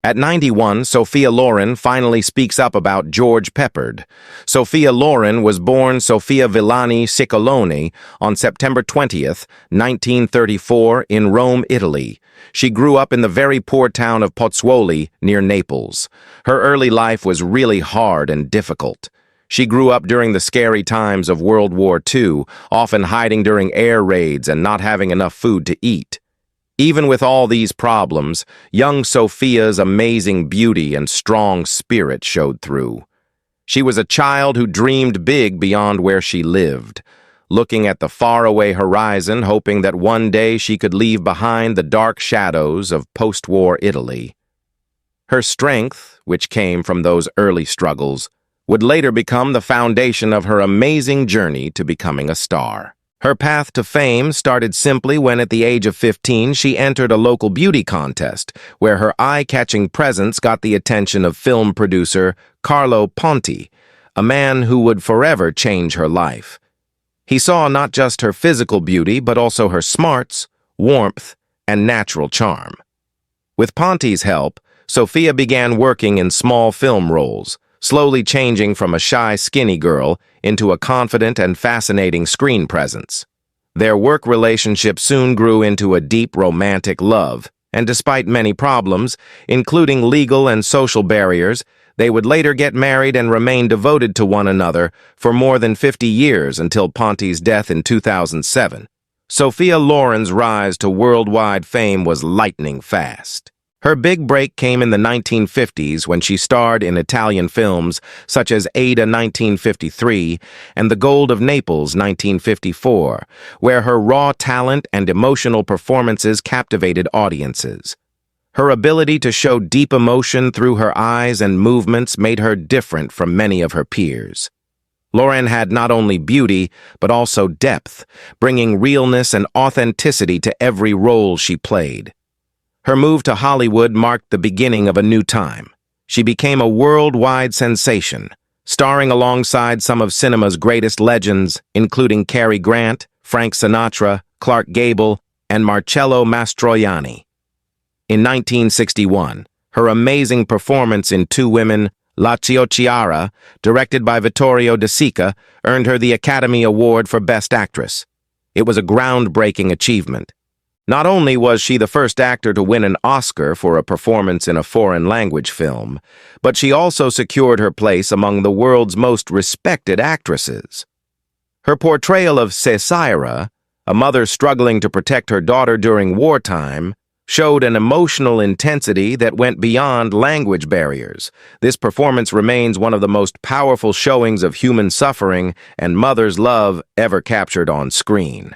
At 91, Sophia Loren finally speaks up about George Peppard. Sophia Loren was born Sophia Villani Ciccoloni on September 20th, 1934, in Rome, Italy. She grew up in the very poor town of Pozzuoli, near Naples. Her early life was really hard and difficult. She grew up during the scary times of World War II, often hiding during air raids and not having enough food to eat. Even with all these problems, young Sophia's amazing beauty and strong spirit showed through. She was a child who dreamed big beyond where she lived, looking at the faraway horizon, hoping that one day she could leave behind the dark shadows of post-war Italy. Her strength, which came from those early struggles, would later become the foundation of her amazing journey to becoming a star. Her path to fame started simply when at the age of 15 she entered a local beauty contest where her eye-catching presence got the attention of film producer Carlo Ponti, a man who would forever change her life. He saw not just her physical beauty but also her smarts, warmth, and natural charm. With Ponti's help, Sophia began working in small film roles, slowly changing from a shy, skinny girl into a confident and fascinating screen presence. Their work relationship soon grew into a deep romantic love, and despite many problems, including legal and social barriers, they would later get married and remain devoted to one another for more than 50 years until Ponti's death in 2007. Sophia Loren's rise to worldwide fame was lightning fast. Her big break came in the 1950s when she starred in Italian films such as Ada 1953 and The Gold of Naples 1954, where her raw talent and emotional performances captivated audiences. Her ability to show deep emotion through her eyes and movements made her different from many of her peers. Loren had not only beauty, but also depth, bringing realness and authenticity to every role she played. Her move to Hollywood marked the beginning of a new time. She became a worldwide sensation, starring alongside some of cinema's greatest legends, including Cary Grant, Frank Sinatra, Clark Gable, and Marcello Mastroianni. In 1961, her amazing performance in Two Women, La Chiocchiara, directed by Vittorio De Sica, earned her the Academy Award for Best Actress. It was a groundbreaking achievement. Not only was she the first actor to win an Oscar for a performance in a foreign language film, but she also secured her place among the world's most respected actresses. Her portrayal of Cesira, a mother struggling to protect her daughter during wartime, showed an emotional intensity that went beyond language barriers. This performance remains one of the most powerful showings of human suffering and mother's love ever captured on screen.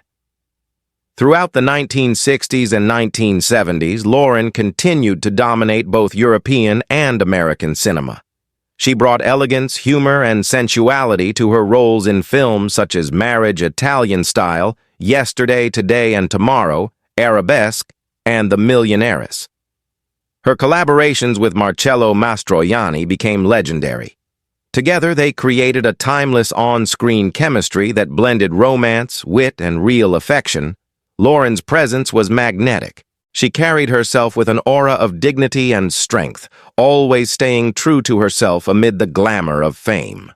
Throughout the 1960s and 1970s, Loren continued to dominate both European and American cinema. She brought elegance, humor, and sensuality to her roles in films such as Marriage Italian Style, Yesterday, Today, and Tomorrow, Arabesque, and The Millionaires. Her collaborations with Marcello Mastroianni became legendary. Together, they created a timeless on-screen chemistry that blended romance, wit, and real affection. Loren's presence was magnetic. She carried herself with an aura of dignity and strength, always staying true to herself amid the glamour of fame.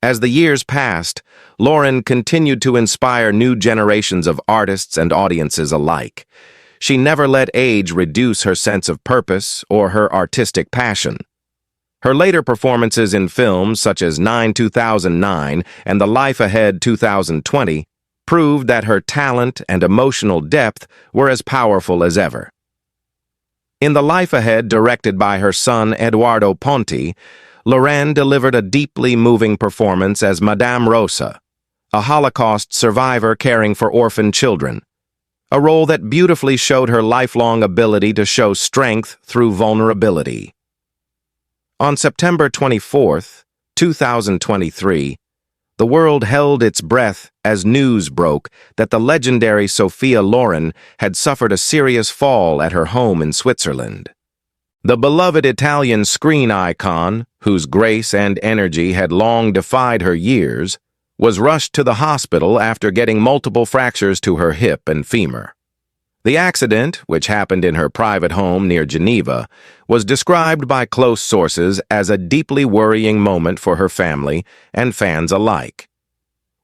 As the years passed, Loren continued to inspire new generations of artists and audiences alike. She never let age reduce her sense of purpose or her artistic passion. Her later performances in films such as 2009 and The Life Ahead 2020 proved that her talent and emotional depth were as powerful as ever. In The Life Ahead, directed by her son Eduardo Ponti, Loren delivered a deeply moving performance as Madame Rosa, a Holocaust survivor caring for orphan children, a role that beautifully showed her lifelong ability to show strength through vulnerability. On September 24, 2023, the world held its breath as news broke that the legendary Sophia Loren had suffered a serious fall at her home in Switzerland. The beloved Italian screen icon, whose grace and energy had long defied her years, was rushed to the hospital after getting multiple fractures to her hip and femur. The accident, which happened in her private home near Geneva, was described by close sources as a deeply worrying moment for her family and fans alike.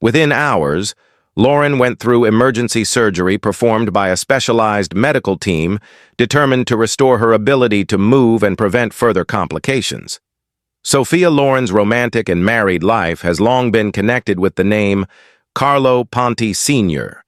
Within hours, Loren went through emergency surgery performed by a specialized medical team determined to restore her ability to move and prevent further complications. Sophia Loren's romantic and married life has long been connected with the name Carlo Ponti Sr.,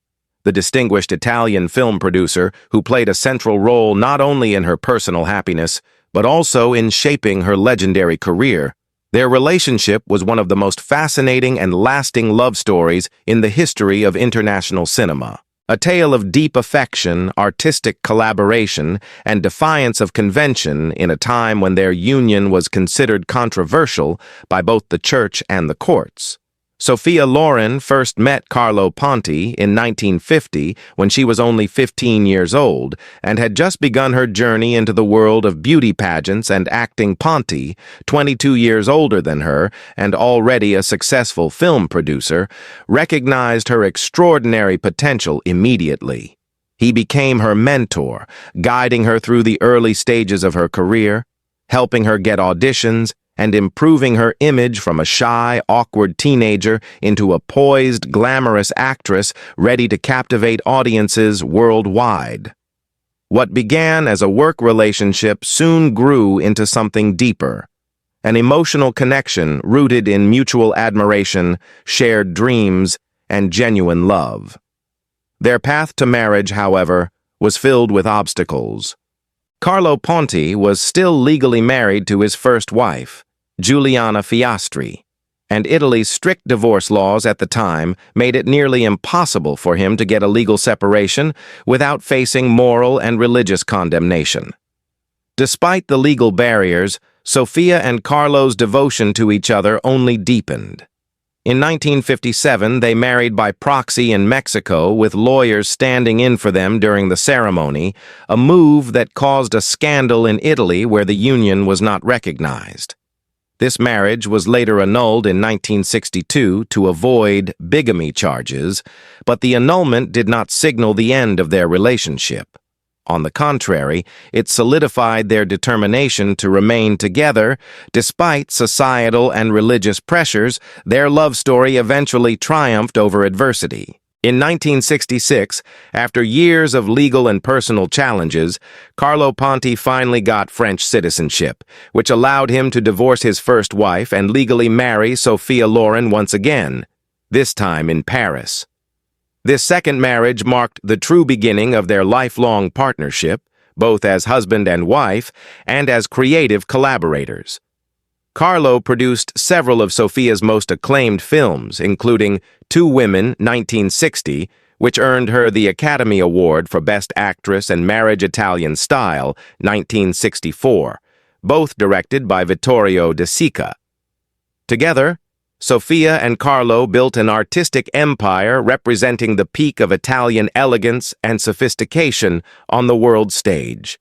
the distinguished Italian film producer who played a central role not only in her personal happiness, but also in shaping her legendary career. Their relationship was one of the most fascinating and lasting love stories in the history of international cinema. A tale of deep affection, artistic collaboration, and defiance of convention in a time when their union was considered controversial by both the church and the courts. Sophia Loren first met Carlo Ponti in 1950 when she was only 15 years old and had just begun her journey into the world of beauty pageants and acting. Ponti, 22 years older than her and already a successful film producer, recognized her extraordinary potential immediately. He became her mentor, guiding her through the early stages of her career, helping her get auditions, and improving her image from a shy, awkward teenager into a poised, glamorous actress ready to captivate audiences worldwide. What began as a work relationship soon grew into something deeper, an emotional connection rooted in mutual admiration, shared dreams, and genuine love. Their path to marriage, however, was filled with obstacles. Carlo Ponti was still legally married to his first wife, Giuliana Fiastri, and Italy's strict divorce laws at the time made it nearly impossible for him to get a legal separation without facing moral and religious condemnation. Despite the legal barriers, Sophia and Carlo's devotion to each other only deepened. In 1957, they married by proxy in Mexico with lawyers standing in for them during the ceremony, a move that caused a scandal in Italy where the union was not recognized. This marriage was later annulled in 1962 to avoid bigamy charges, but the annulment did not signal the end of their relationship. On the contrary, it solidified their determination to remain together. Despite societal and religious pressures, their love story eventually triumphed over adversity. In 1966, after years of legal and personal challenges, Carlo Ponti finally got French citizenship, which allowed him to divorce his first wife and legally marry Sophia Loren once again, this time in Paris. This second marriage marked the true beginning of their lifelong partnership, both as husband and wife, and as creative collaborators. Carlo produced several of Sophia's most acclaimed films, including Two Women, 1960, which earned her the Academy Award for Best Actress, and Marriage Italian Style, 1964, both directed by Vittorio De Sica. Together, Sophia and Carlo built an artistic empire representing the peak of Italian elegance and sophistication on the world stage.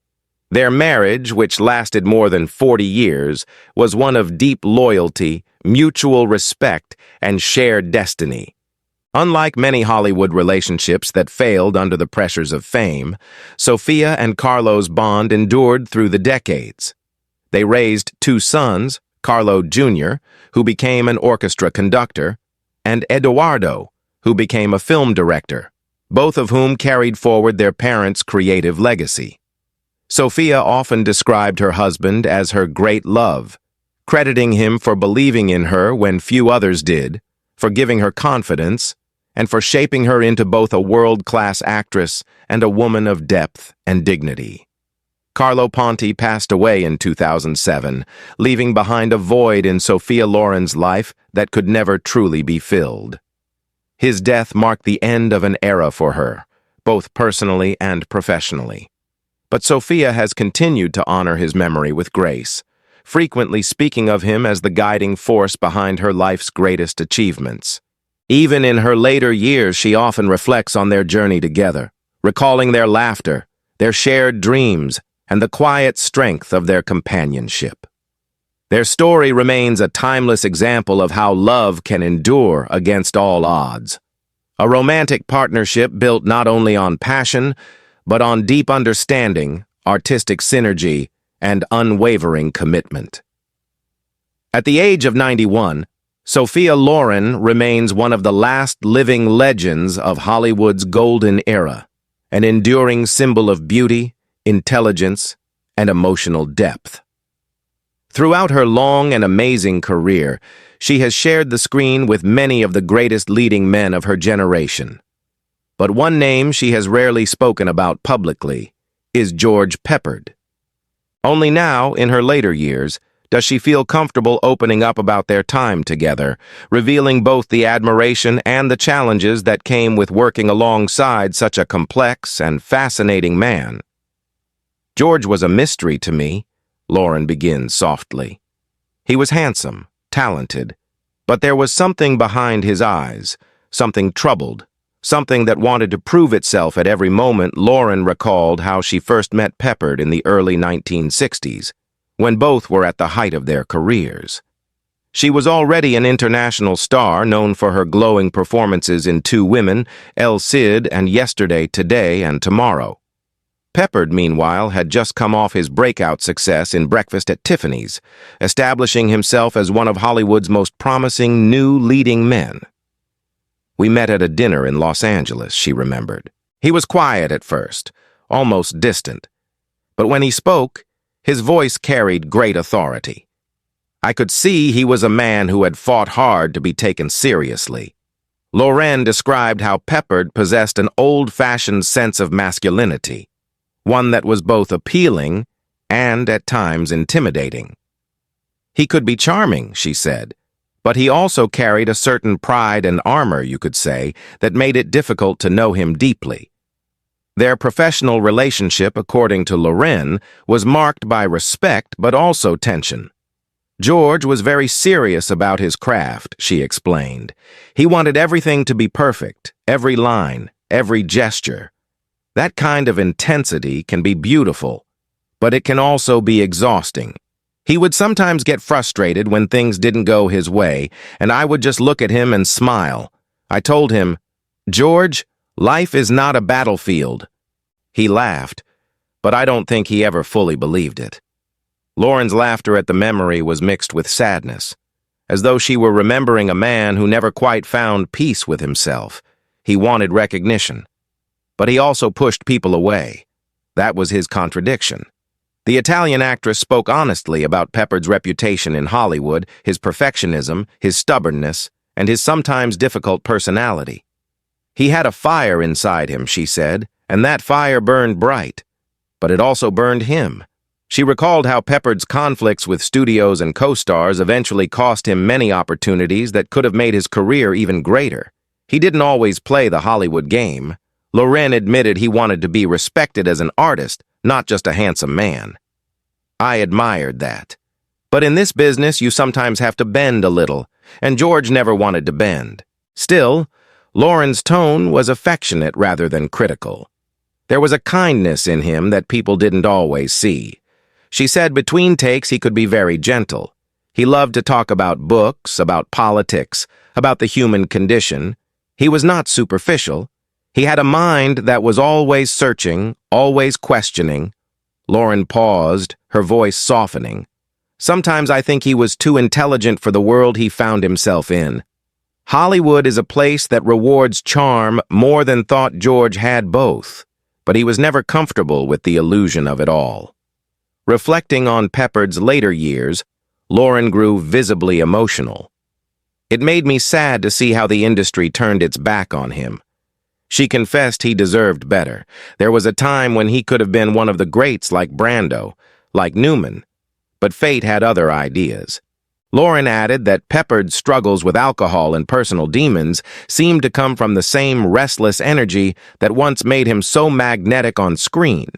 Their marriage, which lasted more than 40 years, was one of deep loyalty, mutual respect, and shared destiny. Unlike many Hollywood relationships that failed under the pressures of fame, Sophia and Carlo's bond endured through the decades. They raised two sons, Carlo Jr., who became an orchestra conductor, and Edoardo, who became a film director, both of whom carried forward their parents' creative legacy. Sophia often described her husband as her great love, crediting him for believing in her when few others did, for giving her confidence, and for shaping her into both a world-class actress and a woman of depth and dignity. Carlo Ponti passed away in 2007, leaving behind a void in Sophia Loren's life that could never truly be filled. His death marked the end of an era for her, both personally and professionally. But Sophia has continued to honor his memory with grace, frequently speaking of him as the guiding force behind her life's greatest achievements. Even in her later years, she often reflects on their journey together, recalling their laughter, their shared dreams, and the quiet strength of their companionship. Their story remains a timeless example of how love can endure against all odds. A romantic partnership built not only on passion, but on deep understanding, artistic synergy, and unwavering commitment. At the age of 91, Sophia Loren remains one of the last living legends of Hollywood's golden era, an enduring symbol of beauty, intelligence, and emotional depth. Throughout her long and amazing career, she has shared the screen with many of the greatest leading men of her generation. But one name she has rarely spoken about publicly is George Peppard. Only now, in her later years, does she feel comfortable opening up about their time together, revealing both the admiration and the challenges that came with working alongside such a complex and fascinating man. George was a mystery to me, Loren begins softly. He was handsome, talented, but there was something behind his eyes, something troubled, something that wanted to prove itself at every moment. Loren recalled how she first met Peppard in the early 1960s, when both were at the height of their careers. She was already an international star known for her glowing performances in Two Women, El Cid, and Yesterday, Today, and Tomorrow. Peppard, meanwhile, had just come off his breakout success in Breakfast at Tiffany's, establishing himself as one of Hollywood's most promising new leading men. We met at a dinner in Los Angeles, she remembered. He was quiet at first, almost distant. But when he spoke, his voice carried great authority. I could see he was a man who had fought hard to be taken seriously. Loren described how Peppard possessed an old-fashioned sense of masculinity, one that was both appealing and, at times, intimidating. He could be charming, she said, but he also carried a certain pride and armor, you could say, that made it difficult to know him deeply. Their professional relationship, according to Loren, was marked by respect but also tension. George was very serious about his craft, she explained. He wanted everything to be perfect, every line, every gesture. That kind of intensity can be beautiful, but it can also be exhausting. He would sometimes get frustrated when things didn't go his way, and I would just look at him and smile. I told him, "George, life is not a battlefield." He laughed, but I don't think he ever fully believed it. Loren's laughter at the memory was mixed with sadness, as though she were remembering a man who never quite found peace with himself. He wanted recognition, but he also pushed people away. That was his contradiction. The Italian actress spoke honestly about Peppard's reputation in Hollywood, his perfectionism, his stubbornness, and his sometimes difficult personality. He had a fire inside him, she said, and that fire burned bright, but it also burned him. She recalled how Peppard's conflicts with studios and co-stars eventually cost him many opportunities that could have made his career even greater. He didn't always play the Hollywood game. Loren admitted he wanted to be respected as an artist, not just a handsome man. I admired that. But in this business, you sometimes have to bend a little, and George never wanted to bend. Still, Loren's tone was affectionate rather than critical. There was a kindness in him that people didn't always see. She said between takes he could be very gentle. He loved to talk about books, about politics, about the human condition. He was not superficial. He had a mind that was always searching, always questioning. Loren paused, her voice softening. Sometimes I think he was too intelligent for the world he found himself in. Hollywood is a place that rewards charm more than thought George had both, but he was never comfortable with the illusion of it all. Reflecting on Peppard's later years, Loren grew visibly emotional. It made me sad to see how the industry turned its back on him. She confessed he deserved better. There was a time when he could have been one of the greats like Brando, like Newman, but fate had other ideas. Loren added that Peppard's struggles with alcohol and personal demons seemed to come from the same restless energy that once made him so magnetic on screen.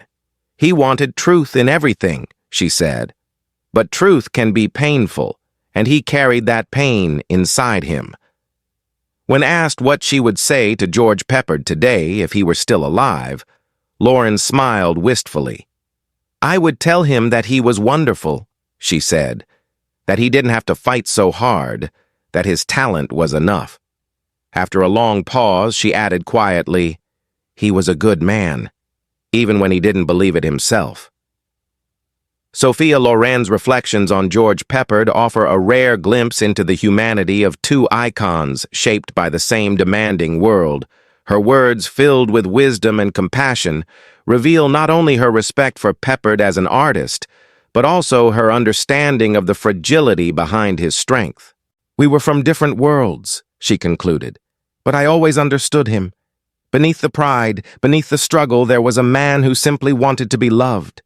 He wanted truth in everything, she said. But truth can be painful, and he carried that pain inside him. When asked what she would say to George Peppard today if he were still alive, Loren smiled wistfully. "I would tell him that he was wonderful," she said, "that he didn't have to fight so hard, that his talent was enough." After a long pause, she added quietly, "He was a good man." even when he didn't believe it himself. Sophia Loren's reflections on George Peppard offer a rare glimpse into the humanity of two icons shaped by the same demanding world. Her words, filled with wisdom and compassion, reveal not only her respect for Peppard as an artist, but also her understanding of the fragility behind his strength. "We were from different worlds," she concluded, "but I always understood him. Beneath the pride, beneath the struggle, there was a man who simply wanted to be loved.